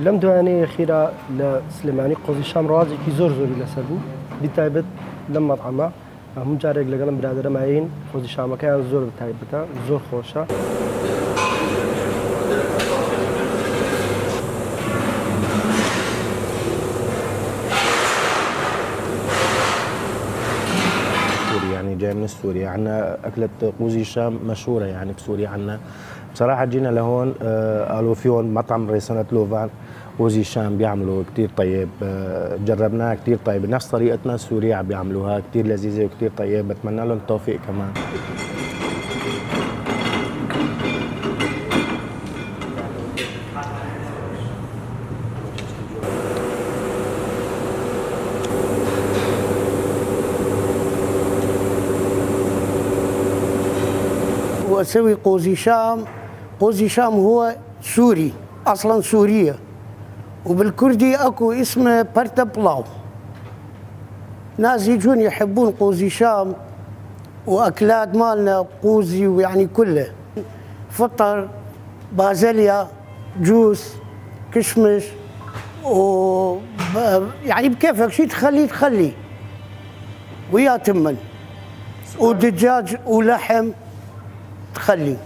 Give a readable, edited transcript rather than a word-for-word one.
لم دواني خيرا لسليماني قوزي شام رازي كي زور زوري لسبو بتايبت لما طعما هم جارك لقلم برادر معين قوزي شام كان زور بتايبتا زور خوشة يعني جاي من سوريا. عندنا أكلة قوزي الشام مشهورة يعني بسوريا. عندنا بصراحة جينا لهون قالوا فيهم مطعم ريسانة لوفان قوزي الشام بيعملوا كتير طيب. جربناها كتير طيب بنفس طريقتنا السورية عم بيعملوها كتير لذيذة وكتير طيب. بتمنى لهم التوفيق كمان. وأسوي قوزي شام. قوزي شام هو سوري أصلا سورية، وبالكردي أكو اسمه برتا بلاو. ناس يجون يحبون قوزي شام وأكلات مالنا قوزي ويعني كله فطر بازليا جوس كشمش يعني بكيفك شي تخلي ويا تمن ودجاج ولحم تخلي.